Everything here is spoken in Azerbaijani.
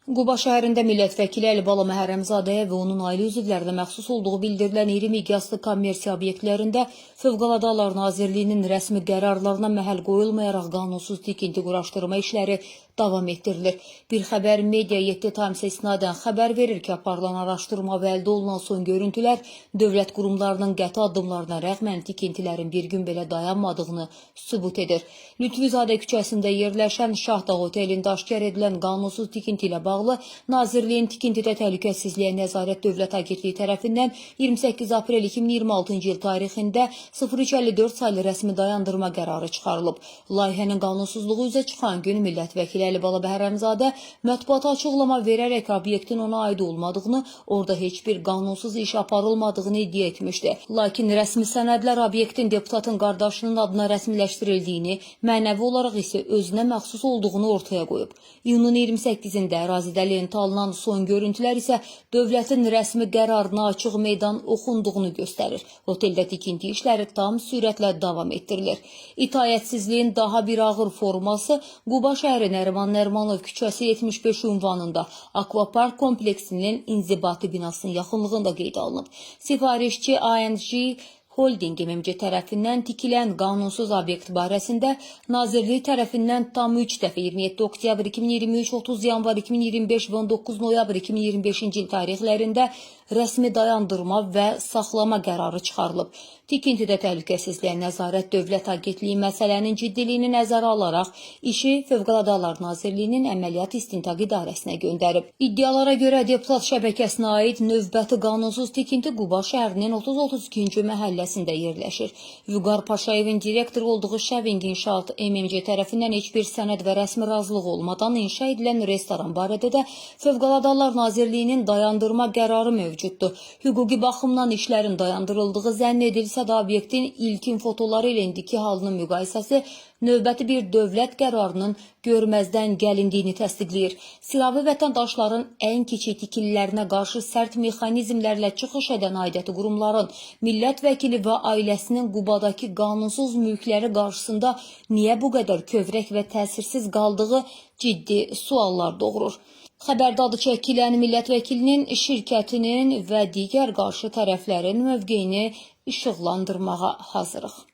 Quba şəhərində millət vəkili Əlibala Məhərrəmzadəyə və onun ailə üzvlərinə məxsus olduğu bildirilən iri miqyaslı kommersiya obyektlərində Fövqəladə Hallar Nazirliyinin rəsmi qərarlarına məhəl qoyulmayaraq qanunsuz tikinti quraşdırma işləri davam etdirilir. Bir xəbər Media 7 Times'e istinadən xəbər verir ki, aparılan araşdırma və əldə olunan son görüntülər dövlət qurumlarının qəti addımlarına rəğmən tikintilərin bir gün belə dayanmadığını sübut edir. Lütfüzadə küçəsində yerləşən Şahdağ otelində aşkar edilən qanunsuz tikinti ilə bağlı Nazirliyin Tikintidə Təhlükəsizliyə Nəzarət Dövlət Agentliyi tərəfindən 28 aprel 2026-cı il tarixində 0354 saylı rəsmi dayandırma qərarı çıxarılıb. Layihənin qanunsuzluğu üzə çıxan gün millət vəkili Əlibala Məhərrəmzadə mətbuata açıqlama verərək obyektin ona aid olmadığını, orada heç bir qanunsuz iş aparılmadığını iddia etmişdi. Lakin rəsmi sənədlər obyektin deputatın qardaşının adına rəsmiləşdirildiyini, mənəvi olaraq isə özünə məxsus olduğunu ortaya qoyub. İyunun 28-də ərazidə lentə alınan son görüntülər isə dövlətin rəsmi qərarına açıq meydan oxunduğunu göstərir. Oteldə tikinti işləri tam sürətlə davam etdirilir. İtaətsizliyin daha bir ağır forması Quba şəhəri Nəriman Nərimanov küçəsi 75 ünvanında Akvapark kompleksinin inzibati binasının yaxınlığında qeydə alınıb. Sifarişçi ANG Holding MMC tərəfindən tikilən qanunsuz obyekt barəsində Nazirlik tərəfindən tam 3 dəfə 27 oktyabr 2023, 30 yanvar 2025 və 19 noyabr 2025-ci il tarixlərində rəsmi dayandırma və saxlama qərarı çıxarılıb. Tikintidə Təhlükəsizliyə Nəzarət Dövlət Agentliyi məsələnin ciddiliyini nəzərə alaraq işi Fövqəladə Hallar Nazirliyinin Əməliyyat İstintaq İdarəsinə göndərib. İddialara görə deputat şəbəkəsinə aid növbəti qanunsuz tikinti Quba şəhərinin 30-32-ci məhəlləsində yerləşir. Vüqar Paşayevin direktor olduğu Şəving İnşaat MMC tərəfindən heç bir sənəd və rəsmi razılıq olmadan inşa edilən restoran barədə də Fövqəladə Hallar Nazirliyinin dayandırma qərarı mövcuddur. Hüquqi baxımdan işlərin dayandırıldığı zənn edilsə də obyektin ilkin fotoları ilə indiki halının müqayisəsi növbəti bir dövlət qərarının görməzdən gəlindiyini təsdiqləyir. Silavi vətəndaşların ən kiçik tikililərinə qarşı sərt mexanizmlərlə çıxış edən aidiyyatı qurumların, millət vəkili və ailəsinin Qubadakı qanunsuz mülkləri qarşısında niyə bu qədər kövrək və təsirsiz qaldığı ciddi suallar doğurur. Xəbərdə adı çəkilən millət vəkilinin, şirkətinin və digər qarşı tərəflərin mövqeyini işıqlandırmağa hazırıq.